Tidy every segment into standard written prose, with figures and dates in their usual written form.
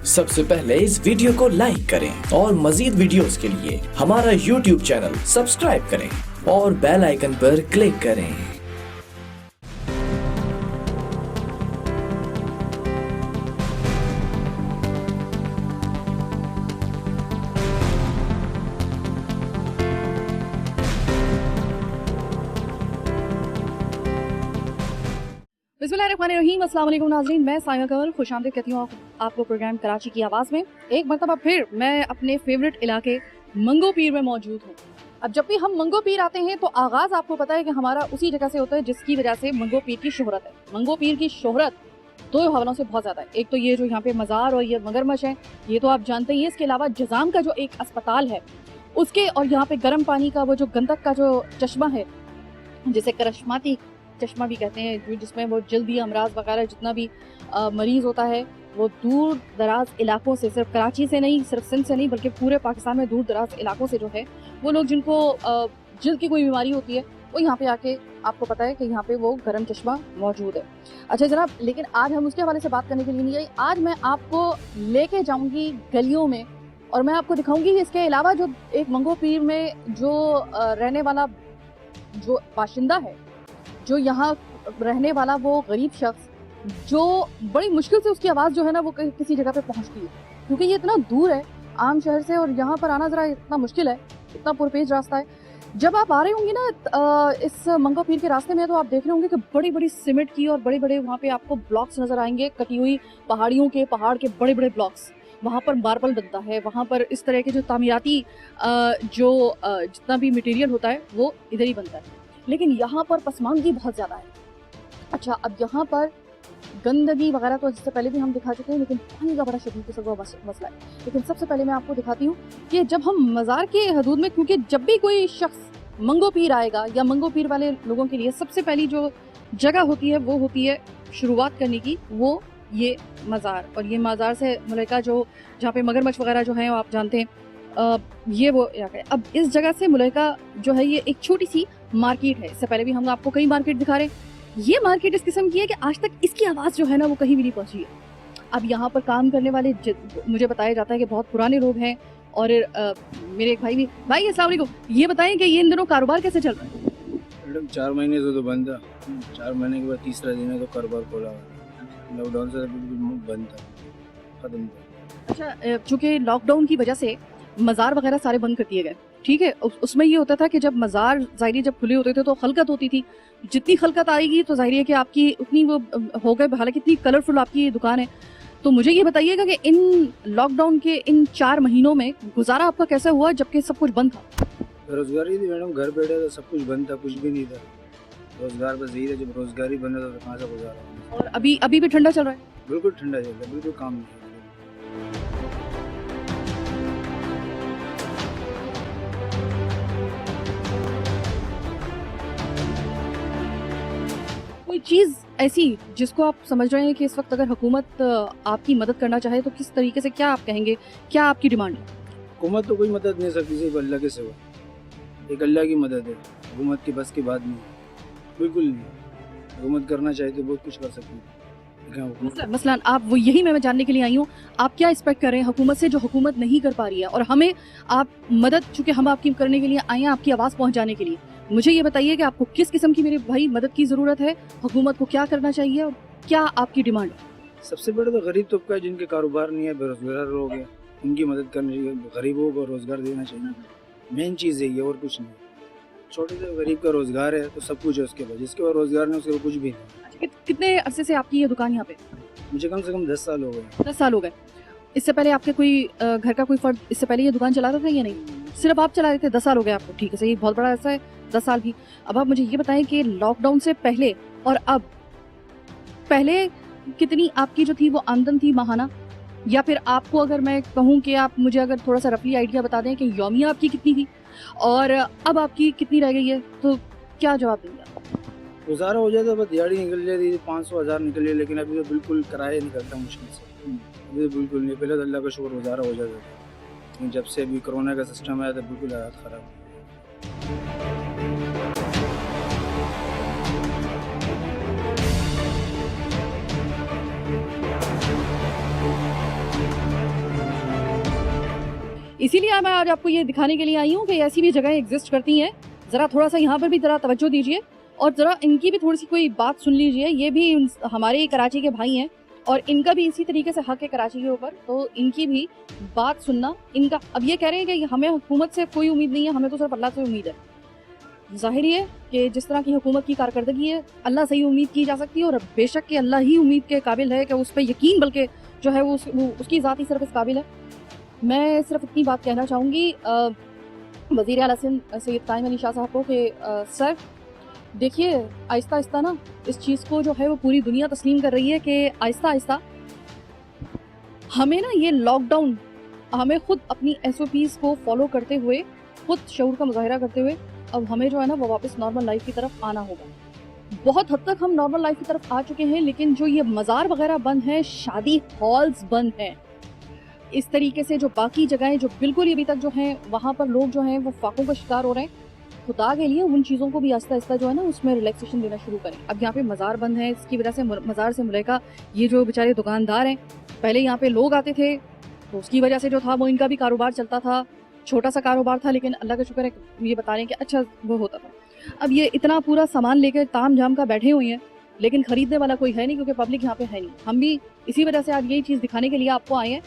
सबसे पहले इस वीडियो को लाइक करें और मजीद वीडियोस के लिए हमारा YouTube चैनल सब्सक्राइब करें और बेल आइकन पर क्लिक करें। बिस्मिल्लाहिर्रहमानिर्रहीम, अस्सलाम वालेकुम नाज़रीन, मैं साया कमल खुशामदीद कहती हूँ आपको प्रोग्राम कराची की आवाज़ में। एक मरतबा फिर मैं अपने फेवरेट इलाके मंगो पीर में मौजूद हूँ। अब जब भी हम मंगो पीर आते हैं तो आगाज़ आपको पता है कि हमारा उसी जगह से होता है जिसकी वजह से मंगो पीर की शोहरत है। मंगो पीर की शोहरत दो हवालों से बहुत ज़्यादा है। एक तो ये जो यहाँ पे मज़ार और ये मगरमच्छ है, ये तो आप जानते ही हैं। इसके अलावा जज़ाम का जो एक अस्पताल है उसके, और यहाँ पे गर्म पानी का वो जो गंदक का जो चश्मा है जिसे करश्माती चश्मा भी कहते हैं, जिसमें वो जल्दी अमराज वगैरह जितना भी मरीज़ होता है वो दूर दराज इलाकों से, सिर्फ कराची से नहीं, सिर्फ सिंध से नहीं, बल्कि पूरे पाकिस्तान में दूर दराज इलाकों से जो है वो लोग जिनको जल्द की कोई बीमारी होती है वो यहाँ पे आके, आपको पता है कि यहाँ पे वो गर्म चश्मा मौजूद है। अच्छा जनाब, लेकिन आज हम उसके हवाले से बात करने के लिए नहीं आई। आज मैं आपको लेके जाऊँगी गलियों में और मैं आपको दिखाऊँगी इसके अलावा जो एक मंगो पीर में जो रहने वाला जो बाशिंदा है, जो यहाँ रहने वाला वो गरीब शख्स, जो बड़ी मुश्किल से उसकी आवाज़ जो है ना वो किसी जगह पे पहुँचती है, क्योंकि ये इतना दूर है आम शहर से और यहाँ पर आना ज़रा इतना मुश्किल है, इतना पुरपेच रास्ता है। जब आप आ रहे होंगे ना इस मंगो पीर के रास्ते में तो आप देख रहे होंगे कि बड़ी बड़ी सीमेंट की और बड़े बड़े वहाँ पे आपको ब्लॉक्स नज़र आएंगे, कटी हुई पहाड़ियों के, पहाड़ के बड़े बड़े ब्लॉक्स। वहाँ पर मार्बल बनता है, वहाँ पर इस तरह के जो तामीराती जितना भी मटेरियल होता है वो इधर ही बनता है। लेकिन यहाँ पर पसमानदगी बहुत ज़्यादा है। अच्छा, अब यहाँ पर गंदगी वगैरह तो इससे पहले भी हम दिखा चुके हैं, लेकिन पानी का बड़ा शदीद किस्म का मसला है। लेकिन सबसे पहले मैं आपको दिखाती हूँ कि जब हम मज़ार के हदूद में, क्योंकि जब भी कोई शख्स मंगो पीर आएगा या मंगो पीर वाले लोगों के लिए सबसे पहली जो जगह होती है वो होती है शुरुआत करने की, वो ये मज़ार। और ये मज़ार से मुल्का जो जहाँ पे मगरमच्छ वगैरह जो हैं आप जानते हैं, ये वो इलाका है। अब इस जगह से मुल्का जो है ये एक छोटी सी मार्केट है। इससे पहले भी हम आपको कई मार्केट दिखा रहे हैं। ये मार्केट इस किस्म की है कि आज तक इसकी आवाज़ जो है ना वो कहीं भी नहीं पहुंची है। अब यहाँ पर काम करने वाले मुझे बताया जाता है कि बहुत पुराने लोग हैं और मेरे एक भाई अस्सलाम वालेकुम, ये बताएं कि ये इन दिनों कारोबार कैसे चल रहा है? मैडम 4 महीने से तो बंद था, 4 महीने के बाद तीसरा दिन है तो कारोबार खोला हुआ। लॉकडाउन से बिल्कुल बंद था, खत्म था। अच्छा, चूँकि लॉकडाउन की वजह से मज़ार वगैरह सारे बंद कर दिए गए, ठीक है। उसमें ये होता था कि जब मज़ार ज़ाहिरी जब खुले होते थे तो खलकत होती थी, जितनी खलकत आएगी तो ज़ाहिर है कि आपकी उतनी वो हो गए, हालांकि इतनी कलरफुल आपकी दुकान है। तो मुझे ये बताइएगा कि इन लॉकडाउन के इन 4 महीनों में गुजारा आपका कैसे हुआ जबकि सब कुछ बंद था? बेरोजगारी थी मैडम, घर बैठे तो सब कुछ बंद था, कुछ भी नहीं था। रोजगार बस यही था, जब रोजगारी बंद था तो कहाँ से गुजारा। और अभी भी ठंडा चल रहा है? बिल्कुल ठंडा चल रहा है, बिल्कुल काम नहीं। कोई चीज़ ऐसी जिसको आप समझ रहे हैं कि इस वक्त अगर हुकूमत आपकी मदद करना चाहे तो किस तरीके से, क्या आप कहेंगे, क्या आपकी डिमांड है? हुकूमत तो कोई मदद नहीं सकती, सिर्फ अल्लाह के सिवा। एक अल्लाह की मदद है, हुकूमत की बस की बात नहीं, बिल्कुल नहीं। हुकूमत करना चाहे तो बहुत कुछ कर सकती है। मसलन आप वो यही मैं जानने के लिए आई हूँ, आप क्या एक्सपेक्ट कर रहे हैं हुकूमत से जो हुकूमत नहीं कर पा रही है, और हमें आप मदद, चूँकि हम आपकी करने के लिए आए हैं आपकी आवाज़ पहुँचाने के लिए। मुझे ये बताइए कि आपको किस किस्म की मेरे भाई मदद की ज़रूरत है, हुकूमत को क्या करना चाहिए और क्या आपकी डिमांड है? सबसे बड़ा तो गरीब तबका है जिनके कारोबार नहीं है, बेरोजगार लोग हैं, उनकी मदद करनी चाहिए। गरीबों को रोजगार देना चाहिए, मेन चीज़ है ये, और कुछ नहीं। छोटे से गरीब का रोजगार है तो सब कुछ है उसके पास, जिसके पास रोजगार नहीं उसके पास कुछ भी नहीं। अच्छा, कितने अरसे से आपकी ये दुकान यहाँ पे? मुझे कम से कम 10 साल हो गए। 10 साल हो गए। इससे पहले आपके कोई घर का कोई फर्द इससे पहले ये दुकान चलाता था या नहीं? सिर्फ आप चला रहे थे? 10 साल हो गए आपको, ठीक है, सही, बहुत बड़ा अरसा है 10 साल भी। अब आप मुझे ये बताएं कि लॉकडाउन से पहले और अब, पहले कितनी आपकी जो थी वो आमदन थी माहाना, या फिर आपको अगर मैं कहूँ कि आप मुझे अगर थोड़ा सा रफली आइडिया बता दें कि यौमिया आपकी कितनी थी और अब आपकी कितनी रह गई है, तो क्या जवाब देंगे आप? गुजारा हो जाता, बस दिहाड़ी निकल जाती, 500-1000 निकल जाए, लेकिन अभी तो बिल्कुल किराया निकलता मुश्किल से। अभी तो बिल्कुल नहीं, पहले तो अल्लाह का शुक्र गुजारा हो जाता था, लेकिन जब से अभी कोरोना का सिस्टम आया तो बिल्कुल हालत ख़राब। इसीलिए मैं आज आपको ये दिखाने के लिए आई हूँ कि ऐसी भी जगहें एग्जिस्ट करती हैं। ज़रा थोड़ा सा यहाँ पर भी ज़रा तवज्जो दीजिए और ज़रा इनकी भी थोड़ी सी कोई बात सुन लीजिए। ये भी हमारे कराची के भाई हैं और इनका भी इसी तरीके से हक है कराची के ऊपर, तो इनकी भी बात सुनना इनका। अब ये कह रहे हैं कि हमें हुकूमत से कोई उम्मीद नहीं है, हमें तो सिर्फ अल्लाह से उम्मीद है। ज़ाहिर है कि जिस तरह की हुकूमत की कारकर्दगी है, अल्लाह से ही उम्मीद की जा सकती है और बेशक कि अल्लाह ही उम्मीद के काबिल है कि उस पर यकीन, बल्कि जो है वो उसकी ज़ात ही सिर्फ इस काबिल है। मैं सिर्फ इतनी बात कहना चाहूँगी वज़ीर आला सिंध सैयद कायम अली शाह साहब को कि सर देखिए, आहिस्ता आहिस्ता ना इस चीज़ को जो है वो पूरी दुनिया तस्लीम कर रही है कि आहिस्ता आहिस्ता हमें ना ये लॉकडाउन, हमें खुद अपनी SOPs को फॉलो करते हुए, खुद शऊर का मुजाहिरा करते हुए अब हमें जो है ना वो वापस नॉर्मल लाइफ की तरफ आना होगा। बहुत हद तक हम नॉर्मल लाइफ की तरफ आ चुके हैं, लेकिन जो ये मज़ार वगैरह बंद हैं, शादी हॉल्स बंद हैं, इस तरीके से जो बाकी जगहें जो बिल्कुल ही अभी तक जो हैं वहाँ पर लोग जो हैं वो फाकों का शिकार हो रहे हैं। खुदा के लिए उन चीज़ों को भी आहिस्ता आहिस्ता जो है ना उसमें रिलैक्सेशन देना शुरू करें। अब यहाँ पे मज़ार बंद है, इसकी वजह से मज़ार से मुल्का ये जो बेचारे दुकानदार हैं, पहले यहाँ पे लोग आते थे तो उसकी वजह से जो था वो इनका भी कारोबार चलता था, छोटा सा कारोबार था, लेकिन अल्लाह का शुक्र है ये बता रहे हैं कि अच्छा वो होता था। अब ये इतना पूरा सामान लेकर ताम झाम का बैठे हुए हैं, लेकिन खरीदने वाला कोई है नहीं क्योंकि पब्लिक यहाँ पे है नहीं। हम भी इसी वजह से आज यही चीज़ दिखाने के लिए आपको आए हैं।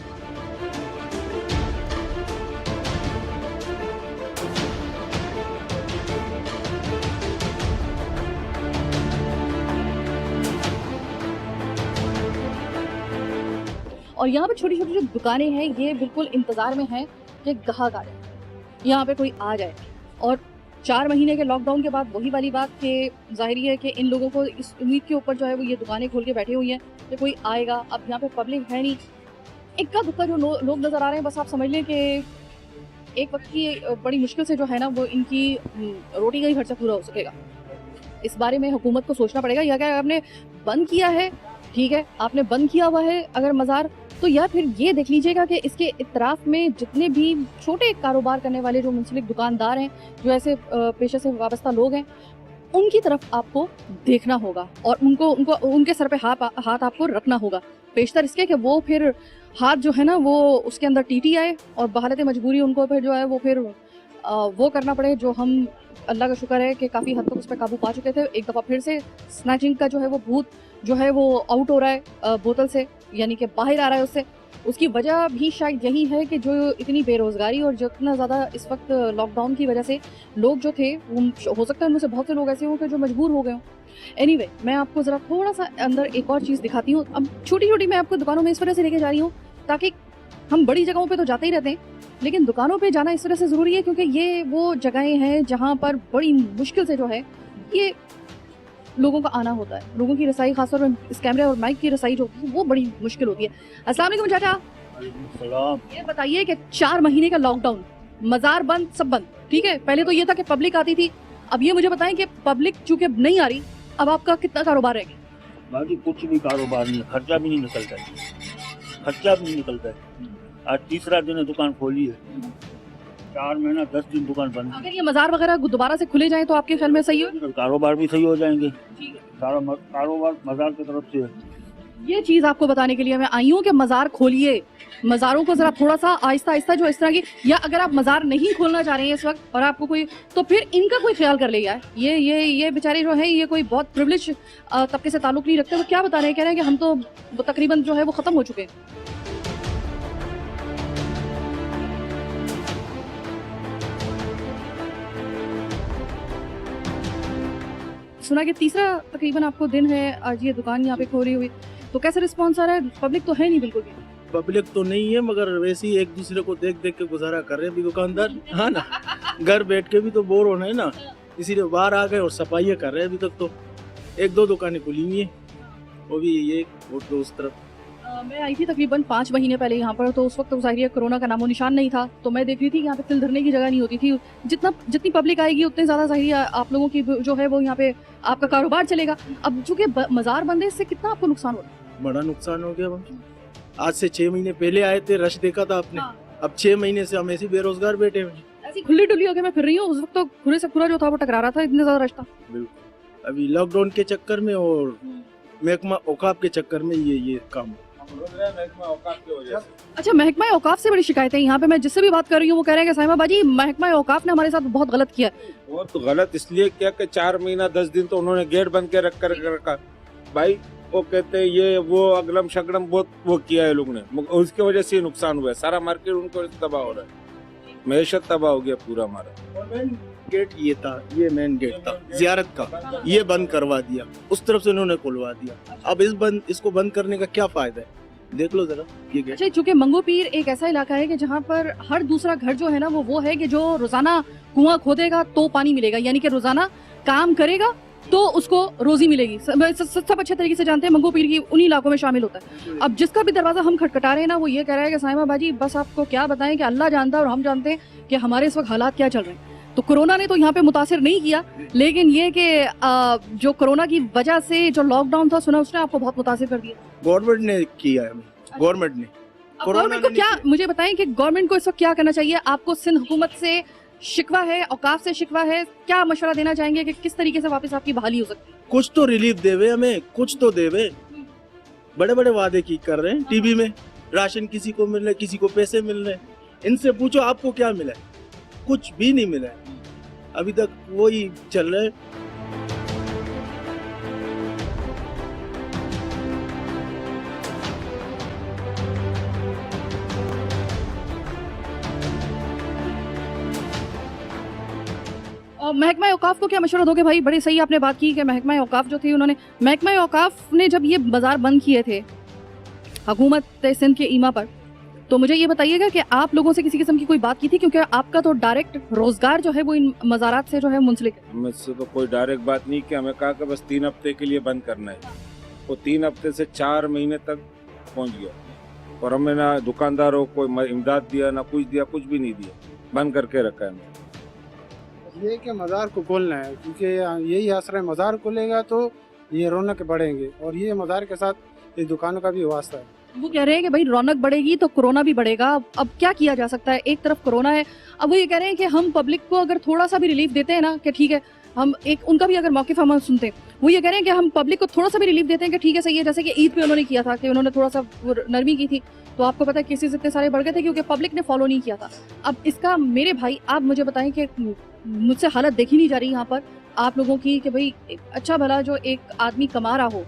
और यहाँ पे छोटी छोटी जो दुकानें हैं ये बिल्कुल इंतज़ार में हैं कि ग्राहक आ जाए, यहाँ पे कोई आ जाए। और 4 महीने के लॉकडाउन के बाद वही वाली बात कि ज़ाहिर है कि इन लोगों को इस उम्मीद के ऊपर जो है वो ये दुकानें खोल के बैठे हुई हैं कि कोई आएगा। अब यहाँ पे पब्लिक है नहीं, इक्का दुक्का जो लोग नज़र आ रहे हैं, बस आप समझ लें कि एक वक्त की बड़ी मुश्किल से जो है ना वो इनकी रोटी का ही खर्चा पूरा हो सकेगा। इस बारे में हुकूमत को सोचना पड़ेगा। या क्या आपने बंद किया है, ठीक है, आपने बंद किया हुआ है अगर मज़ार, तो या फिर ये देख लीजिएगा कि इसके इतराफ़ में जितने भी छोटे कारोबार करने वाले जो मुंसलिक दुकानदार हैं, जो ऐसे पेशे से वाबस्ता लोग हैं, उनकी तरफ आपको देखना होगा और उनको उनके सर पे हाथ आपको रखना होगा, पेशतर इसके कि वो फिर हाथ जो है ना वो उसके अंदर टीटी आए और बहालत मजबूरी उनको फिर जो है वो फिर वो करना पड़े जो हम अल्लाह का शुक्र है कि काफ़ी हद तक उस पर काबू पा चुके थे। एक दफ़ा फिर से स्नैचिंग का जो है वो भूत जो है वो आउट हो रहा है बोतल से, यानी कि बाहर आ रहा है उससे। उसकी वजह भी शायद यही है कि जो इतनी बेरोज़गारी और जितना ज़्यादा इस वक्त लॉकडाउन की वजह से लोग जो थे, हो सकता है उनमें से बहुत से लोग ऐसे हों कि जो मजबूर हो गए हों। एनीवे, मैं आपको ज़रा थोड़ा सा अंदर एक और चीज़ दिखाती हूँ। अब छोटी छोटी मैं आपको दुकानों में इस वजह से लेके जा रही हूँ ताकि हम बड़ी जगहों पे तो जाते ही रहते हैं, लेकिन दुकानों पे जाना इस वजह से ज़रूरी है क्योंकि ये वो जगहें हैं जहाँ पर बड़ी मुश्किल से जो है ये लोगों का आना होता है। लोगों की रसाई, खासतौर पर इस कैमरे और माइक की रसाई जो होती है वो बड़ी मुश्किल होती है। अस्सलाम वालेकुम चाचा, ये बताइए कि 4 महीने का लॉकडाउन, मज़ार बंद, सब बंद, ठीक है। पहले तो ये था कि पब्लिक आती थी, अब ये मुझे बताएं कि पब्लिक चूँकि नहीं आ रही, अब आपका कितना कारोबार रहेगा? बाकी कुछ भी कारोबार नहीं, खर्चा भी नहीं निकलता है, खर्चा भी नहीं निकलता है। आज तीसरा दिन है दुकान खोली है, 4 महीना 10 दिन दुकान बंद। अगर ये मज़ार वगैरह दोबारा से खुले जाएं तो आपके ख्याल में सही हो? कारोबार भी सही हो जाएंगे, सारा कारोबार मज़ार की तरफ से है। ये चीज़ आपको बताने के लिए मैं आई हूँ कि मज़ार खोलिए, मज़ारों को ज़रा थोड़ा सा आहिस्ता आहिस्ता जो इस तरह की, या अगर आप मज़ार नहीं खोलना चाह रहे हैं इस वक्त और आपको कोई, तो फिर इनका कोई ख्याल कर ले यार। ये बेचारे जो हैं ये कोई बहुत प्रिविलेज तबके से ताल्लुक़ नहीं रखते, तो क्या बता रहे हैं, कह रहे हैं कि हम तो तकरीबन जो है वो ख़त्म हो चुके हैं। सुना कि तीसरा तकरीबन आपको दिन है आज ये दुकान यहाँ पे खोली हुई, तो कैसा रिस्पॉन्स आ रहा है? पब्लिक तो है नहीं बिल्कुल भी? पब्लिक तो नहीं है, मगर वैसे ही एक दूसरे को देख देख के गुजारा कर रहे हैं भी दुकानदार, हाँ ना। घर बैठ के भी तो बोर होना है ना, इसीलिए बाहर आ गए और सफाइयाँ कर रहे हैं। अभी तक तो 1-2 दुकानें खुली हुई हैं, वो भी ये और तो उस तरफ। मैं आई थी तकरीबन 5 महीने पहले यहाँ पर, तो उस वक्त तो ज़ाहिर कोरोना का नामो निशान नहीं था, तो मैं देख रही थी कि यहाँ पे तिल धरने की जगह नहीं होती थी। जितनी पब्लिक आएगी उतने ज़्यादा ज़ाहिर आप लोगों की जो है वो यहाँ पे आपका कारोबार चलेगा। अब चूँकि मज़ार बंद है, इससे कितना आपको नुकसान हो रहा है? बड़ा नुकसान हो गया। आज से 6 महीने पहले आए थे, रश देखा था आपने। अब 6 महीने से हम ऐसे बेरोजगार बैठे हुए, ऐसी खुली डुली होकर मैं फिर रही हूँ। उस वक्त तो खुले से खुला जो था वो टकरा रहा था, इतने ज़्यादा रश था। बिल्कुल, अभी लॉकडाउन के चक्कर में और महकमा औकाफ के चक्कर में ये काम। अच्छा, महकमा औकाफ से बड़ी शिकायतें यहाँ पे। मैं जिससे भी बात कर रही हूँ वो कह रहे हैं कि साहिबा बाजी महकमा औकाफ ने हमारे साथ बहुत गलत किया है। बहुत गलत इसलिए किया कि 4 महीना 10 दिन तो उन्होंने गेट बंद के रख रखा भाई। वो कहते हैं ये वो अगलम शगलम बहुत वो किया है लोग ने, उसकी वजह से नुकसान हुआ है। सारा मार्केट उनको तबाह हो रहा है, मैशत तबाह हो गया पूरा हमारा। गेट ये था, ये मेन गेट था जियारत का, ये बंद करवा दिया, उस तरफ से उन्होंने खुलवा दिया। अब इसको बंद करने का क्या फायदा है? देख लो जरा ये गेट। अच्छा, चूंकि मंगो पीर एक ऐसा इलाका है कि जहाँ पर हर दूसरा घर जो है ना वो है कि जो रोजाना कुआं खोदेगा तो पानी मिलेगा, यानी कि रोजाना काम करेगा तो उसको रोजी मिलेगी। सब अच्छे तरीके से जानते हैं मंगो पीर की उन्हीं इलाकों में शामिल होता है। अब जिसका भी दरवाजा हम खटखटा रहे हैं ना वो ये कह रहा है कि साहिबा बाजी बस आपको क्या बताएं कि अल्लाह जानता है और हम जानते हैं कि हमारे इस वक्त हालात क्या चल रहे हैं। तो कोरोना ने तो यहाँ पे मुतासिर नहीं किया, लेकिन ये कि जो कोरोना की वजह से जो लॉकडाउन था सुना उसने आपको बहुत मुतासिर कर दिया। गवर्नमेंट ने किया है, गवर्नमेंट ने। गवर्नमेंट को क्या, मुझे बताएं कि गवर्नमेंट को इस वक्त क्या करना चाहिए? आपको सिंध हुकूमत से शिकवा है, औकाफ से शिकवा है, क्या मशवरा देना चाहेंगे कि किस तरीके से वापस आपकी बहाली हो सकती है? कुछ तो रिलीफ देवे हमें, कुछ तो देवे। बड़े बड़े वादे की कर रहे हैं टीवी में, राशन किसी को मिल रहा है, किसी को पैसे मिल रहे हैं। इनसे पूछो आपको क्या मिला है? कुछ भी नहीं मिला है, अभी तक वही चल रहा है। और महकमा औकाफ को क्या मशवरा दोगे भाई? बड़ी सही आपने बात की कि महकमा औकाफ जो थी उन्होंने, महकमा औकाफ ने जब ये बाजार बंद किए थे हुकूमत सिंध के ईमा पर, तो मुझे ये बताइएगा कि आप लोगों से किसी किस्म की कोई बात की थी? क्योंकि आपका तो डायरेक्ट रोजगार जो है वो इन मज़ारात से जो है मुंसलिक है। मुझसे तो कोई डायरेक्ट बात नहीं की, हमें कहा कि बस 3 हफ्ते के लिए बंद करना है। वो 3 हफ्ते से 4 महीने तक पहुंच गया और हमें ना दुकानदारों को इमदाद दिया, ना कुछ दिया, कुछ भी नहीं दिया, बंद करके रखा है हमें। ये कि मज़ार को खोलना है, क्योंकि यही आसरा है। मज़ार खुलेगा तो ये रौनक बढ़ेंगे और ये मज़ार के साथ ये दुकानों का भी वास्ता है। वो कह रहे हैं कि भाई रौनक बढ़ेगी तो कोरोना भी बढ़ेगा। अब क्या किया जा सकता है? एक तरफ कोरोना है, अब वो ये कह रहे हैं कि हम पब्लिक को अगर थोड़ा सा भी रिलीफ देते हैं ना कि ठीक है, हम एक उनका भी अगर मौक़िफ़ हम सुनते हैं, वो ये कह रहे हैं कि हम पब्लिक को थोड़ा सा भी रिलीफ देते हैं कि ठीक है सही है। जैसे कि ईद पे उन्होंने किया था कि उन्होंने थोड़ा सा नरमी की थी, तो आपको पता है केसेस इतने सारे बढ़ गए थे क्योंकि पब्लिक ने फॉलो नहीं किया था। अब इसका मेरे भाई आप मुझे बताएं कि मुझसे हालत देखी नहीं जा रही यहाँ पर आप लोगों की कि भाई अच्छा भला जो एक आदमी कमा रहा हो,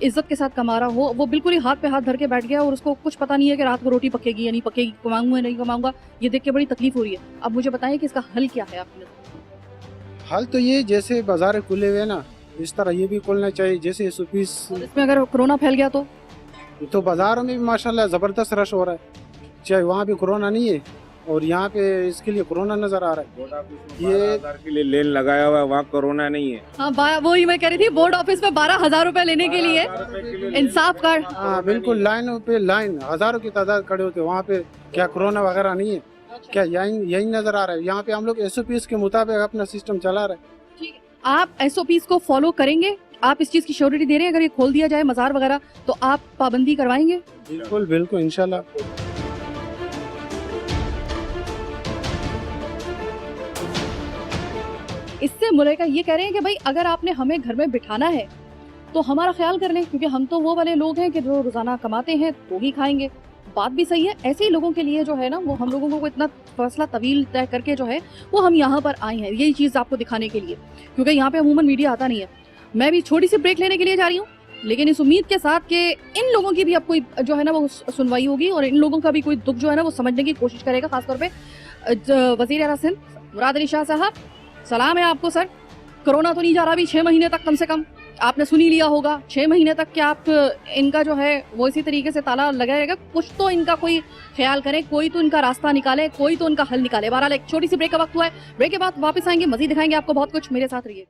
इज्जत के साथ कमा रहा हो, वो बिल्कुल ही हाथ पे हाथ धर के बैठ गया और उसको कुछ पता नहीं है कि रात को रोटी पकेगी या नहीं पकेगी, कमाऊंगा या नहीं कमाऊंगा। ये देख के बड़ी तकलीफ हो रही है। अब मुझे बताएं कि इसका हल क्या है आपने? हाल तो ये जैसे बाजार खुले हुए ना, इस तरह ये भी खोलना चाहिए। जैसे सुपीस, इसमें अगर कोरोना फैल गया तो बाजारों में भी माशाल्लाह ज़बरदस्त रश हो रहा है, चाहे वहाँ भी कोरोना नहीं है और यहाँ पे इसके लिए कोरोना नजर आ रहा है। ये 12,000 के लिए लेन लगाया हुआ है, वहाँ कोरोना नहीं है। हाँ, वही मैं कह रही थी, बोर्ड ऑफिस में 12,000 रुपए लेने के लिए इंसाफ कार्ड। हाँ बिल्कुल, लाइन पे लाइन हजारों की तादाद खड़े होते, वहाँ पे क्या कोरोना वगैरह नहीं है क्या? यही नजर आ रहा है। यहाँ पे हम लोग SOPs के मुताबिक अपना सिस्टम चला रहे हैं। ठीक है, आप SOPs को फॉलो करेंगे? आप इस चीज की श्योरिटी दे रहे हैं अगर ये खोल दिया जाए मजार वगैरह तो आप पाबंदी करवाएंगे? बिल्कुल बिल्कुल इंशाल्लाह। इससे मुलैका ये कह रहे हैं कि भाई अगर आपने हमें घर में बिठाना है तो हमारा ख्याल कर लें, क्योंकि हम तो वो वाले लोग हैं कि जो रोजाना कमाते हैं तो ही खाएंगे। बात भी सही है। ऐसे ही लोगों के लिए जो है ना वो हम लोगों को इतना फैसला तवील तय करके जो है वो हम यहाँ पर आए हैं, यही चीज़ आपको दिखाने के लिए, क्योंकि यहाँ पे अमूमन मीडिया आता नहीं है। मैं भी छोटी सी ब्रेक लेने के लिए जा रही हूँ, लेकिन इस उम्मीद के साथ कि इन लोगों की भी अब कोई जो है ना वो सुनवाई होगी और इन लोगों का भी कोई दुख जो है ना वो समझने की कोशिश करेगा। खासतौर पर वज़ीर आला सिंध मुराद अली शाह साहब, सलाम है आपको सर। कोरोना तो नहीं जा रहा अभी 6 महीने तक, कम से कम आपने सुन ही लिया होगा 6 महीने तक क्या आप इनका जो है वो इसी तरीके से ताला लगा रहेगा? कुछ तो इनका कोई ख्याल करें, कोई तो इनका रास्ता निकाले, कोई तो इनका हल निकाले। बहरहाल एक छोटी सी ब्रेक का वक्त हुआ है, ब्रेक के बाद वापस आएंगे, मजीद दिखाएंगे आपको बहुत कुछ, मेरे साथ रहिए।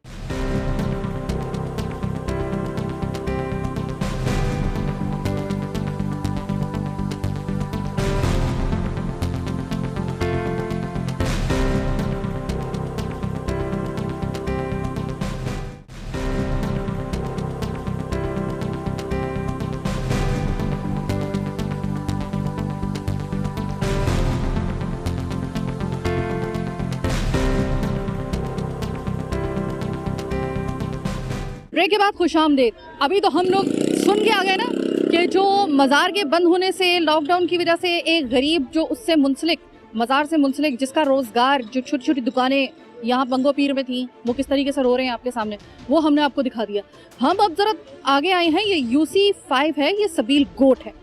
ब्रेक के बाद खुशामदीद। अभी तो हम लोग सुन के आ गए ना कि जो मज़ार के बंद होने से, लॉकडाउन की वजह से एक गरीब जो उससे मुंसलिक, मज़ार से मुंसलिक, जिसका रोज़गार, जो छोटी छोटी दुकानें यहाँ मंगो पीर में थी, वो किस तरीके से रो रहे हैं आपके सामने, वो हमने आपको दिखा दिया। हम अब ज़रा आगे आए हैं। ये UC5 है, ये सबील गोट है,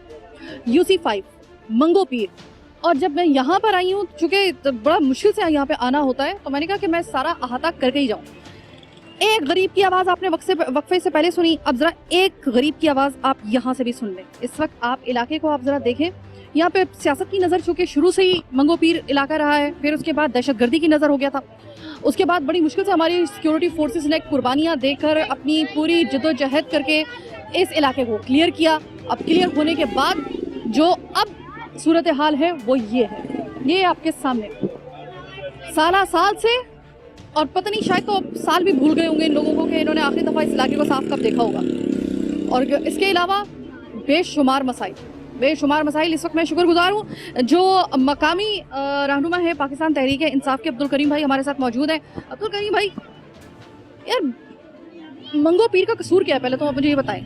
UC5 मंगो पीर। और जब मैं यहाँ पर आई हूँ, चूँकि बड़ा मुश्किल से यहाँ पे आना होता है, तो मैंने कहा कि मैं सारा अहाता करके ही जाऊँ। एक गरीब की आवाज़ आपने वक्फे से पहले सुनी, अब ज़रा एक गरीब की आवाज़ आप यहाँ से भी सुन लें। इस वक्त आप इलाके को आप ज़रा देखें, यहाँ पे सियासत की नज़र चूँकि शुरू से ही मंगो पीर इलाका रहा है, फिर उसके बाद दहशतगर्दी की नज़र हो गया था, उसके बाद बड़ी मुश्किल से हमारी सिक्योरिटी फोर्सेस ने कुर्बानियाँ देकर अपनी पूरी जद्दोजहद करके इस इलाके को क्लियर किया। अब क्लियर होने के बाद जो अब सूरत हाल है वो ये है, ये आपके सामने साल से, और पता नहीं शायद तो साल भी भूल गए होंगे इन लोगों को कि इन्होंने आखिरी दफ़ा इस इलाके को साफ कब देखा होगा। और इसके अलावा बेशुमार मसाइल। इस वक्त मैं शुक्रगुजार हूँ जो मकामी रहनुमा है पाकिस्तान तहरीक इंसाफ के अब्दुल करीम भाई हमारे साथ मौजूद हैं। अब्दुल करीम भाई, यार मंगो पीर का कसूर क्या है, पहले तो आप मुझे ये बताएं।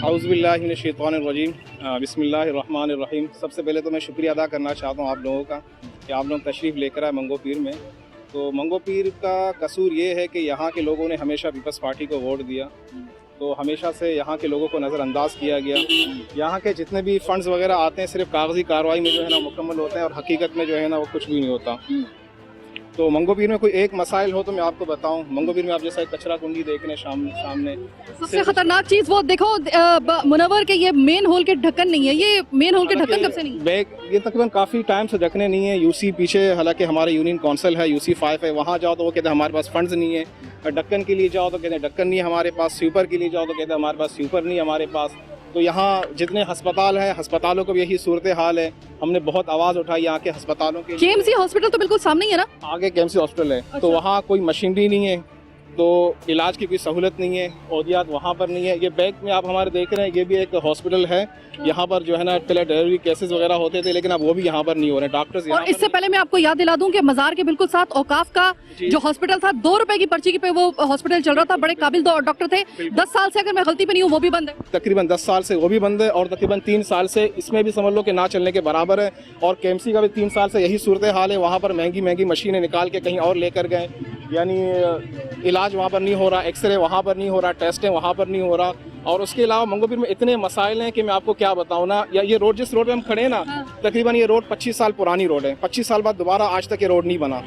औज़ुबिल्लाहिमिनश्शैतानिर्रजीम, बिस्मिल्लाहिर्रहमानिर्रहीम। सबसे पहले तो मैं शुक्रिया अदा करना चाहता हूँ आप लोगों का कि आप लोग तशरीफ़ लेकर आए मंगो पीर में। तो मंगो पीर का कसूर ये है कि यहाँ के लोगों ने हमेशा पीपल्स पार्टी को वोट दिया, तो हमेशा से यहाँ के लोगों को नज़रअंदाज किया गया। यहाँ के जितने भी फंड्स वगैरह आते हैं सिर्फ कागजी कार्रवाई में जो है ना मुकम्मल होते हैं, और हकीकत में जो है ना वो कुछ भी नहीं होता। तो मंगो पीर में कोई एक मसाइल हो तो मैं आपको बताऊं। मंगो पीर में आप जैसा कचरा कुंडी देख रहे सामने, सबसे खतरनाक चीज वो देखो मुनव्वर के ये मेन होल के ढक्कन नहीं है। ये मेन होल के ढक्कन कब से नहीं है? बैग ये तकरीबन काफ़ी टाइम से ढकने नहीं है। यूसी पीछे, हालांकि हमारे यूनियन काउंसिल है, UC5 है, वहाँ जाओ तो वो कहते हैं हमारे पास फंड्स नहीं है। ढक्कन के लिए जाओ तो कहते हैं ढक्कन नहीं है हमारे पास। स्वीपर के लिए जाओ तो कहते हैं हमारे पास स्वीपर नहीं है हमारे पास। तो यहाँ जितने अस्पताल हैं, अस्पतालों को भी यही सूरत हाल है। हमने बहुत आवाज़ उठाई यहाँ के अस्पतालों के। KMC हॉस्पिटल तो बिल्कुल सामने ही है ना? आगे KMC हॉस्पिटल है। अच्छा। तो वहाँ कोई मशीनरी नहीं है, तो इलाज की कोई सहूलत नहीं है, औदियात वहाँ पर नहीं है। ये बैक में आप हमारे देख रहे हैं, ये भी एक हॉस्पिटल है। यहाँ पर जो है ना पहले डिलीवरी केसेस वगैरह होते थे, लेकिन अब वो भी यहाँ पर नहीं हो रहे। डॉक्टर्स और इससे पहले मैं आपको याद दिला दूं कि मजार के बिल्कुल साथ औकाफ का जो हॉस्पिटल था, 2 रुपए की पर्ची पे वो हॉस्पिटल चल रहा था। बड़े काबिल डॉक्टर थे। 10 साल से, अगर मैं गलती पे नहीं हूँ, वो भी बंद है। तकरीबन 10 साल से वो भी बंद है, और तकरीबन 3 साल से इसमें भी समझ लो कि ना चलने के बराबर है। और KMC का भी 3 साल से यही सूरत हाल है। वहाँ पर महंगी मशीनें निकाल के कहीं और लेकर गए, यानी इलाज वहाँ पर नहीं हो रहा, एक्सरे वहाँ पर नहीं हो रहा, टेस्टें वहाँ पर नहीं हो रहा। और उसके अलावा मंगो पीर में इतने मसाइल हैं कि मैं आपको क्या बताऊँ ना। या ये रोड, जिस रोड पे हम खड़े हैं ना, तकरीबन ये रोड 25 साल पुरानी रोड है। 25 साल बाद दोबारा आज तक ये रोड नहीं बना।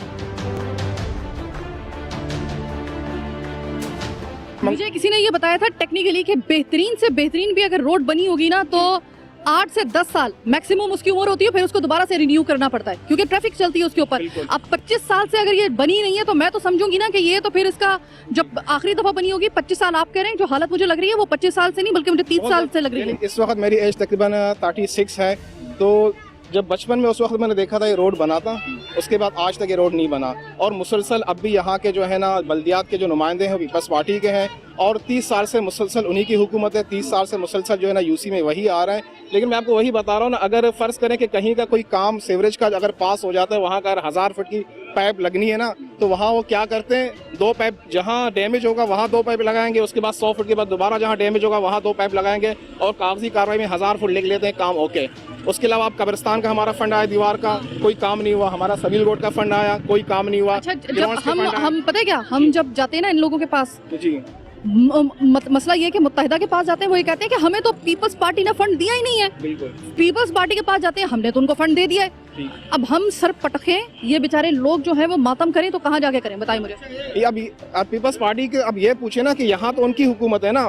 मुझे किसी ने ये बताया था टेक्निकली कि बेहतरीन से बेहतरीन भी अगर रोड बनी होगी ना, तो 8 से 10 साल मैक्सिमम उसकी उम्र होती है, फिर उसको दोबारा से रिन्यू करना पड़ता है क्योंकि ट्रैफिक चलती है उसके ऊपर। अब 25 साल से अगर ये बनी नहीं है तो मैं तो समझूंगी ना कि ये तो फिर इसका जब आखिरी दफा बनी होगी 25 साल आप कह रहे हैं, जो हालत मुझे लग रही है वो 25 साल से नहीं बल्कि मुझे 30 साल से लग रही है। इस वक्त मेरी एज तकरीबन 36 है। तो जब बचपन में उस वक्त मैंने देखा था ये रोड बना था, उसके बाद आज तक ये रोड नहीं बना। और मुसलसल अब भी यहाँ के जो है ना बल्दियात के जो नुमाइंदे हैं पीपल्स पार्टी के हैं, और 30 साल से मुसलसल उन्हीं की हुकूमत है। 30 साल से मुसलसल जो है ना UC में वही आ रहा है। लेकिन मैं आपको वही बता रहा हूँ ना, अगर फ़र्ज़ करें कि कहीं का कोई काम सीवरेज का अगर पास हो जाता है, वहाँ का 1000 फुट की पाइप लगनी है ना, तो वहाँ वो क्या करते हैं, 2 पाइप जहाँ डैमेज होगा वहाँ 2 पाइप लगाएंगे, उसके बाद 100 फुट के बाद दोबारा जहाँ डैमेज होगा वहाँ 2 पाइप लगाएंगे, और कागजी कार्रवाई में 1000 फुट लिख लेते हैं, काम ओके। उसके अलावा आप कब्रिस्तान का हमारा फंड आया दीवार का, कोई काम नहीं हुआ। हमारा सबील रोड का फंड आया, कोई काम नहीं हुआ। अच्छा, जब हम पता है क्या, हम जब जाते हैं ना इन लोगों के पास, जी मसला ये है कि मुत्तहिदा के पास जाते हैं, वो ये कहते हैं कि हमें तो पीपल्स पार्टी ने फंड दिया ही नहीं है। बिल्कुल। पीपल्स पार्टी के पास जाते हैं, हमने तो उनको फंड दे दिया है। अब हम सर पटके ये बेचारे लोग जो हैं वो मातम करें तो कहाँ जाके करें, बताइए मुझे। ये अभी पीपल्स पार्टी के अब ये पूछे ना कि यहाँ तो उनकी हुकूमत है ना,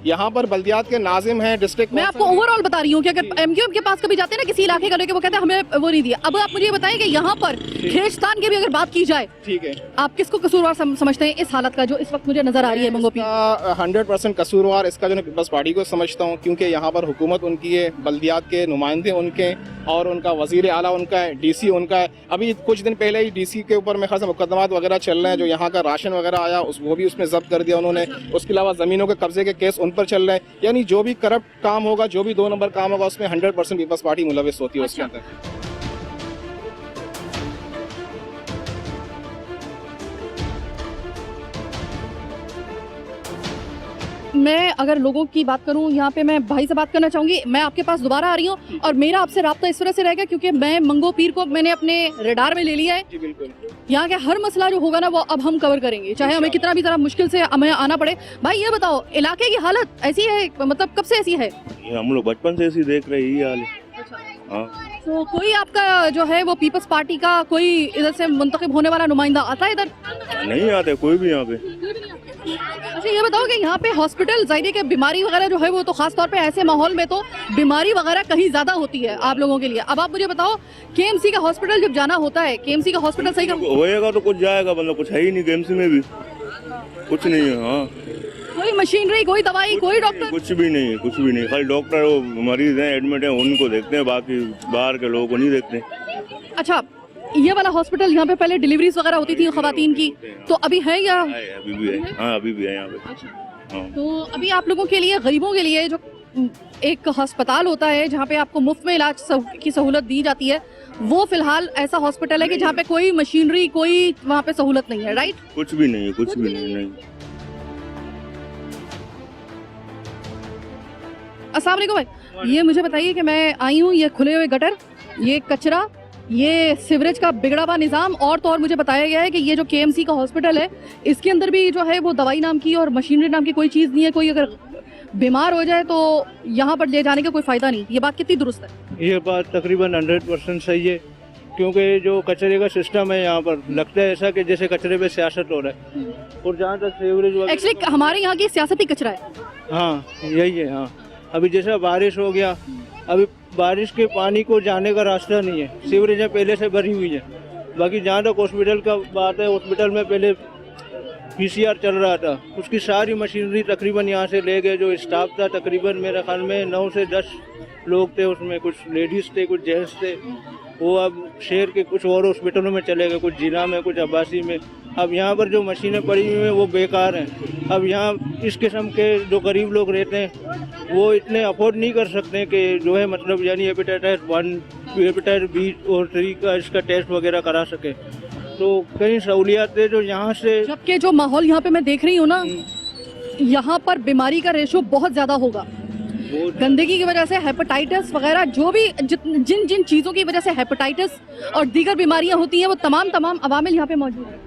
यहाँ पर बल्दियात के नाजिम हैं, डिस्ट्रिक्ट। मैं आपको ओवरऑल बता रही हूँ कि अगर MQM के पास कभी जाते हैं ना किसी इलाके का लेके, वो कहते हैं हमें वो नहीं दिया। अब आप मुझे बताएं कि यहाँ पर खेजतान की भी अगर बात की जाए, ठीक है, आप किसको कसूरवार समझते हैं इस हालत का जो इस वक्त मुझे नजर आ रही है मंगो पीर? 100% कसूरवार इसका जो मैं पीपल्स पार्टी को समझता हूँ, क्योंकि यहाँ पर हुकूमत उनकी है, बल्दियात के नुमाइंदे उनके, और उनका वजीर आला उनका है, DC उनका है। अभी कुछ दिन पहले ही DC के ऊपर में खास मुकदमात वगैरह चल रहे हैं, जो यहाँ का राशन वगैरह आया वो भी उसमें जब्त कर दिया उन्होंने। उसके अलावा ज़मीनों के कब्जे के केस उन पर चल रहे हैं। यानी जो भी करप्ट काम होगा, जो भी 2 नंबर काम होगा, उसमें 100% पीपल्स पार्टी मुलविस होती है उसके अंदर। मैं अगर लोगों की बात करूं, यहाँ पे मैं भाई से बात करना चाहूंगी। मैं आपके पास दोबारा आ रही हूँ और मेरा आपसे राब्ता इस तरह से रहेगा क्योंकि मैं मंगो पीर को मैंने अपने रडार में ले लिया है। जी बिल्कुल। यहाँ के हर मसला जो होगा ना वो अब हम कवर करेंगे, चाहे हमें कितना भी ज़रा मुश्किल से हमें आना पड़े। भाई ये बताओ, इलाके की हालत ऐसी है, मतलब कब से ऐसी है? ये हम लोग बचपन से ऐसी देख रहे हैं, यही हाल है। हाँ। तो कोई आपका जो है वो पीपल्स पार्टी का कोई इधर से मुंतखब होने वाला नुमाइंदा आता है इधर? नहीं आते कोई भी यहाँ पे। अच्छा ये बताओ कि यहाँ पे हॉस्पिटल जाहिर है कि बीमारी वगैरह जो है वो तो खास तौर पे ऐसे माहौल में तो बीमारी वगैरह कहीं ज्यादा होती है आप लोगों के लिए। अब आप मुझे बताओ, केएमसी का हॉस्पिटल जब जाना होता है, केएमसी का हॉस्पिटल सही होएगा तो कुछ जाएगा, मतलब कुछ है ही नहीं केएमसी में भी, कुछ नहीं है। हाँ, कोई मशीनरी, कोई दवाई, कोई डॉक्टर? कुछ भी नहीं है, कुछ भी नहीं। खाली डॉक्टर वो मरीज हैं, एडमिट हैं, उनको देखते हैं, बाकी बाहर के लोगों को नहीं देखते। अच्छा, ये वाला हॉस्पिटल यहाँ पे पहले डिलीवरीज वगैरह होती थी खवातीन की, तो अभी है या? अभी भी है। हाँ अभी भी है यहाँ पे। हाँ। तो अभी आप लोगों के लिए, गरीबों के लिए जो एक अस्पताल होता है जहाँ पे आपको मुफ्त में इलाज की सहूलत दी जाती है, वो फिलहाल ऐसा हॉस्पिटल है कि जहाँ पे कोई मशीनरी, कोई वहाँ पे सहूलत नहीं है, राइट? कुछ भी नहीं है, कुछ भी नहीं। अस्सलाम वालेकुम भाई, ये मुझे बताइए कि मैं आई हूँ, ये खुले हुए गटर, ये कचरा, ये सीवरेज का बिगड़ा हुआ निज़ाम, और तो और मुझे बताया गया है कि ये जो केएमसी का हॉस्पिटल है इसके अंदर भी जो है वो दवाई नाम की और मशीनरी नाम की कोई चीज़ नहीं है। कोई अगर बीमार हो जाए तो यहाँ पर ले जाने का कोई फ़ायदा नहीं। ये बात कितनी दुरुस्त है? ये बात तकरीबन 100% सही है, क्योंकि जो कचरे का सिस्टम है यहाँ पर, लगता है ऐसा कि जैसे कचरे पे सियासत हो रहा है। और जहाँ तक सीवरेज एक्चुअली हमारे यहाँ की सियासती कचरा है। हाँ यही है। हाँ, अभी जैसा बारिश हो गया, अभी बारिश के पानी को जाने का रास्ता नहीं है, सीवरेजें पहले से भरी हुई है। बाकी जहाँ तक हॉस्पिटल का बात है, हॉस्पिटल में पहले पीसीआर चल रहा था, उसकी सारी मशीनरी तकरीबन यहाँ से ले गए। जो स्टाफ था तकरीबन मेरे ख्याल में 9 से 10 लोग थे, उसमें कुछ लेडीज़ थे, कुछ जेंट्स थे। वो अब शहर के कुछ और हॉस्पिटलों में चले गए, कुछ जिला में, कुछ अब्बासी में। अब यहाँ पर जो मशीनें पड़ी हुई हैं वो बेकार हैं। अब यहाँ इस किस्म के जो गरीब लोग रहते हैं वो इतने अफोर्ड नहीं कर सकते कि जो है मतलब यानी हेपेटाइटिस 1, हेपेटाइटिस बी और 3 का इसका टेस्ट वगैरह करा सके। तो कई सहूलियात है जो यहाँ से, जबकि जो माहौल यहाँ पे मैं देख रही हूँ ना, यहाँ पर बीमारी का रेशो बहुत ज़्यादा होगा। गंदगी की वजह से हेपेटाइटिस वगैरह, जो भी जिन जिन चीज़ों की वजह से हेपेटाइटिस और दीगर बीमारियां होती हैं वो तमाम अवामिल यहाँ पे मौजूद हैं।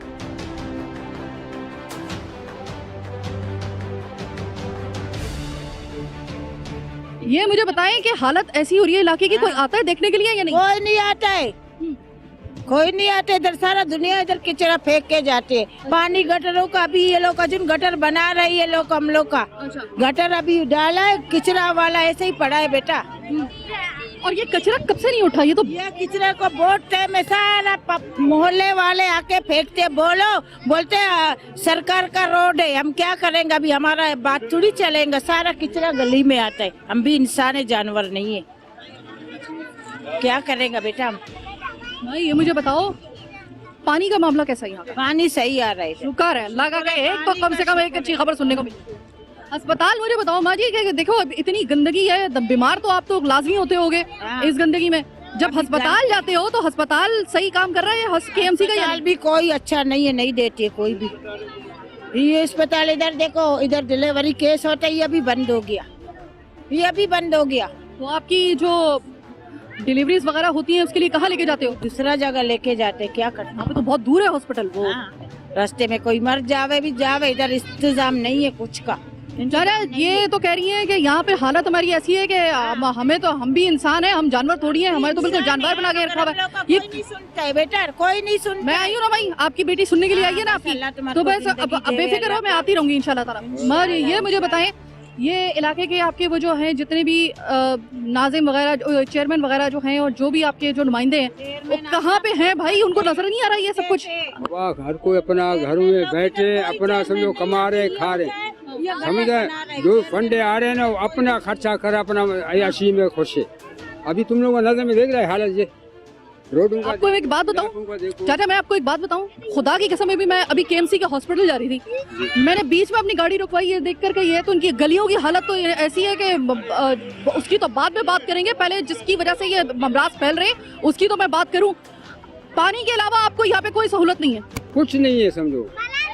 ये मुझे बताएं कि हालत ऐसी हो रही है इलाके की, कोई आता है देखने के लिए या नहीं? कोई नहीं आता है, कोई नहीं आते। इधर सारा दुनिया इधर किचरा फेंक के जाते हैं। पानी गटरों का अभी ये लोग अजून गटर बना रही है लोग, हम लोग का गटर अभी डाला है, किचरा वाला ऐसे ही पड़ा है बेटा। और ये कचरा कब से नहीं उठा? ये तो ये किचरा को बहुत टाइम में सारा मोहल्ले वाले आके फेंकते, बोलते सरकार का रोड है, हम क्या करेंगे, अभी हमारा बात थोड़ी चलेगा। सारा किचरा गली में आता है, हम भी इंसान है, जानवर नहीं है, क्या करेंगे बेटा हम। भाई ये मुझे बताओ, पानी का मामला कैसा है यहाँ का? पानी सही आ रहा है, शुक्र है अल्लाह का, एक तो कम से कम एक अच्छी खबर सुनने को मिली। अस्पताल मुझे बताओ माँ जी, कि देखो इतनी गंदगी है, बीमार तो आप तो लाजमी होते होगे इस गंदगी में। जब अस्पताल जाते हो तो अस्पताल सही काम कर रहा है केएमसी का? अस्पताल भी कोई अच्छा नहीं है, नहीं देती है कोई भी। ये अस्पताल इधर देखो, इधर डिलीवरी केस होता है, ये अभी बंद हो गया, ये अभी बंद हो गया। तो आपकी जो डिलीवरीज वगैरह होती हैं उसके लिए कहाँ लेके जाते हो? दूसरा जगह लेके जाते, क्या करते। यहाँ पे तो बहुत दूर है हॉस्पिटल वो। रास्ते में कोई मर जावे भी जावे, इधर इंतजाम नहीं है कुछ का। ये तो कह रही है कि यहाँ पे हालत हमारी ऐसी है कि हमें तो, हम भी इंसान है, हम जानवर थोड़ी हैं, हमारे तो बिल्कुल जानवर बना के रखा हुआ है। ये नहीं सुनता है बेटा, कोई नहीं सुनता। मैं आई हूँ ना भाई, आपकी बेटी सुनने के लिए आई है ना आपकी, तो बस अब बेफिक्र हो, मैं आती रहूंगी इंशाल्लाह ताला। मगर ये मुझे बताएं, ये इलाके के आपके वो जो हैं जितने भी नाजिम वगैरह, चेयरमैन वगैरह जो हैं और जो भी आपके जो नुमाइंदे हैं, वो कहाँ पे हैं भाई? उनको नजर नहीं आ रहा ये सब कुछ? वाह, घर को अपना घर में बैठे अपना समझो कमा रहे, खा रहे, समझे। जो फंडे आ रहे हैं ना वो अपना खर्चा कर, अपना अयाशी में खुश है। अभी तुम लोग नजर में देख रहे हैं हालत ये रोडों का। आपको एक बात बताऊं चाचा, मैं आपको एक बात बताऊं, खुदा की कसम, भी मैं अभी केएमसी के हॉस्पिटल जा रही थी, मैंने बीच में अपनी गाड़ी रुकवाई है देख करके। ये तो उनकी गलियों की हालत तो ऐसी है कि उसकी तो बाद में बात करेंगे, पहले जिसकी वजह से ये अमराज फैल रहे उसकी तो मैं बात करूं। पानी के अलावा आपको यहाँ पे कोई सहूलत नहीं है? कुछ नहीं है समझो,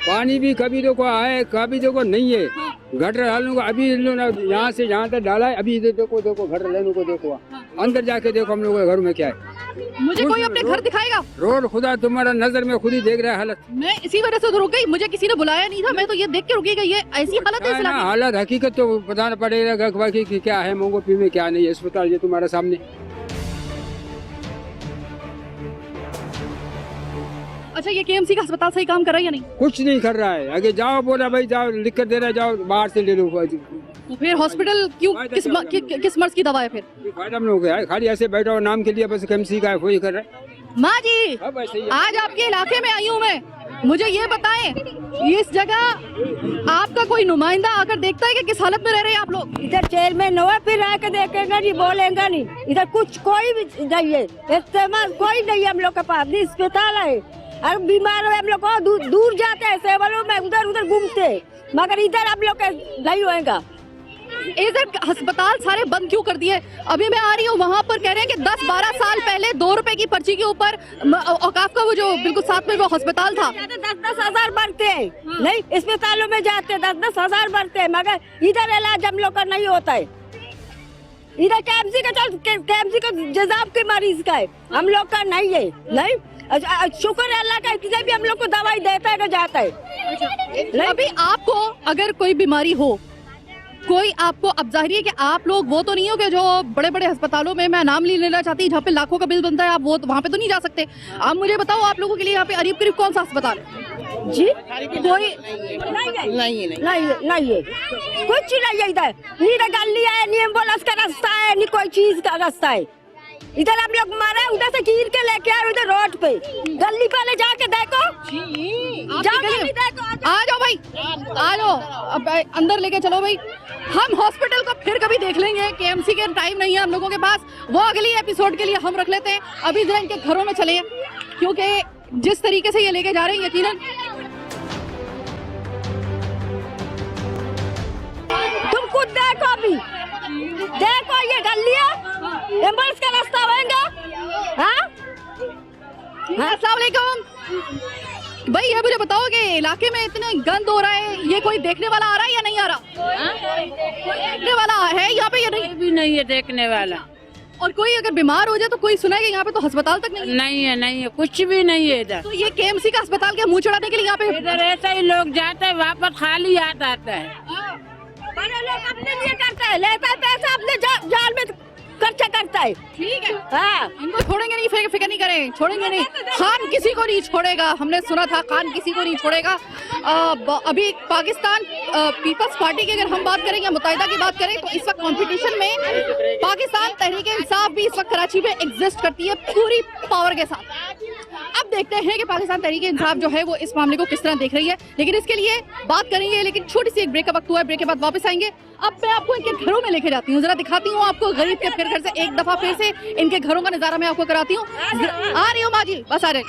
पानी भी कभी देखो आए कभी देखो नहीं है। गटर डालने को अभी इन लोगों ने यहाँ से यहाँ तक डाला है, अभी इधर देखो देखो गटर लेने को देखो, अंदर जाके देखो हम लोगों के घर में क्या है। मुझे कोई अपने घर दिखाएगा? रोड खुदा तुम्हारा नजर में खुद ही देख रहा है हालत। मैं इसी वजह से तो रुक गई, मुझे किसी ने बुलाया नहीं था, मैं तो ये देख के रुकी गई, ये ऐसी हालत है इस इलाके की। हालत हकीकत तो बताना पड़ेगा कि क्या है मंगोपीर में क्या नहीं है। अस्पताल ये तुम्हारे सामने। अच्छा, ये केएमसी का अस्पताल सही काम कर रहा है या नहीं? कुछ नहीं कर रहा है। आगे जाओ, बोला भाई जाओ लिख कर दे रहा है, जाओ बाहर से ले लो। तो फिर हॉस्पिटल क्यों, किस मर्ज की दवा है फिर? फायदा हम लोग है, खाली ऐसे बैठा हो नाम के लिए, बस केएमसी का वही कर रहा है। माँ जी, आज आपके इलाके में आई हूँ मैं, मुझे ये बताएं, इस जगह आपका कोई नुमाइंदा आकर देखता है कि किस हालत में रह रहे हैं आप लोग? इधर चेयरमैन हुआ, फिर आके देखेगा नहीं, बोलेगा नहीं। इधर कुछ कोई भी नहीं है, इस्तेमाल कोई नहीं है हम लोग के पास। नहीं अस्पताल है, और बीमार हुए हम लोग को दूर जाते हैं सेवलों में, उधर उधर घूमते, मगर इधर हम लोग नहीं होएगा। इधर अस्पताल सारे बंद क्यों कर दिए? अभी मैं आ रही हूँ, वहाँ पर कह रहे हैं कि 10-12 साल पहले 2 रुपए की पर्ची के ऊपर औकाफ का वो जो बिल्कुल साथ में वो अस्पताल था, 10-10 हजार बढ़ते हैं। नहीं अस्पतालों में जाते 10-10 हजार बढ़ते हैं, मगर इधर इलाज हम लोग का नहीं होता है। इधर केएमसी का जजाब के मरीज का है, हम लोग का नहीं है। नहीं, शुक्र है अल्लाह का, इसलिए भी हम लोग को दवाई देता है, जाता है। अभी आपको अगर कोई बीमारी हो, कोई आपको, अब जाहिर है कि आप लोग वो तो नहीं हो कि जो बड़े बड़े अस्पतालों में, मैं नाम नहीं लेना चाहती, जहाँ पे लाखों का बिल बनता है, आप वो वहाँ पे तो नहीं जा सकते। आप मुझे बताओ, आप लोगों के लिए यहाँ पे करीब करीब कौन सा अस्पताल है? जी कोई नहीं है, कुछ नहीं है इधर। नहीं गली है, नहीं एम्बुलेंस का रास्ता है, नहीं कोई चीज का रास्ता है। इधर हम लोग मारे, उधर से गिर के लेके आए उधर रोड पे, गली पहले जाके देखो, आ जाओ भाई, आ जाओ, अब अंदर लेके चलो भाई। हम हॉस्पिटल को फिर कभी देख लेंगे, केएमसी के टाइम नहीं है हम लोगों के पास, वो अगली एपिसोड के लिए हम रख लेते हैं। अभी जरा इनके घरों में चले, क्योंकि जिस तरीके से ये लेके जा रहे हैं, यकीनन तुम खुद देखो, अभी देखो ये गलियां, एम्बुलेंस का रास्ता होगा। अस्सलाम वालेकुम भाई, ये मुझे बताओ कि इलाके में इतने गंद हो रहा है, ये कोई देखने वाला आ रहा है या नहीं आ रहा? कोई देखने वाला है यहाँ पे या नहीं? भी नहीं है देखने वाला। और कोई अगर बीमार हो जाए तो कोई सुना है कि यहाँ पे तो अस्पताल तक नहीं है? नहीं है, कुछ भी नहीं है इधर। तो ये केएमसी का अस्पताल के मुंह चढ़ाने के लिए यहाँ पे इधर ऐसे ही लोग जाते हैं, वापस खाली हाथ आता है। बड़े लोग अपने लिए करता है, लेता है पैसा, अपने जाल में खर्चा करता है। ठीक है, हाँ, इनको छोड़ेंगे नहीं, फिक्र नहीं करें, छोड़ेंगे नहीं। खान किसी को नहीं छोड़ेगा, हमने सुना था खान किसी को नहीं छोड़ेगा। अभी पाकिस्तान पीपल्स पार्टी की अगर हम बात करें या मुत्तहिदा की बात करें, तो इस वक्त कंपटीशन में पाकिस्तान तहरीक इंसाफ भी इस वक्त कराची में एग्जिस्ट करती है पूरी पावर के साथ। अब देखते हैं कि पाकिस्तान तहरीक इंसाफ जो है वो इस मामले को किस तरह देख रही है, लेकिन इसके लिए बात करेंगे। लेकिन छोटी सी एक ब्रेक का वक्त हुआ है, ब्रेक के बाद वापस आएंगे। अब मैं आपको इनके घरों में लेके जाती हूँ, जरा दिखाती हूँ आपको गरीब के फिर घर से एक दफा फिर से इनके घरों का नजारा मैं आपको कराती हूँ। आ रही हूँ माँ जी, बस आ रहे।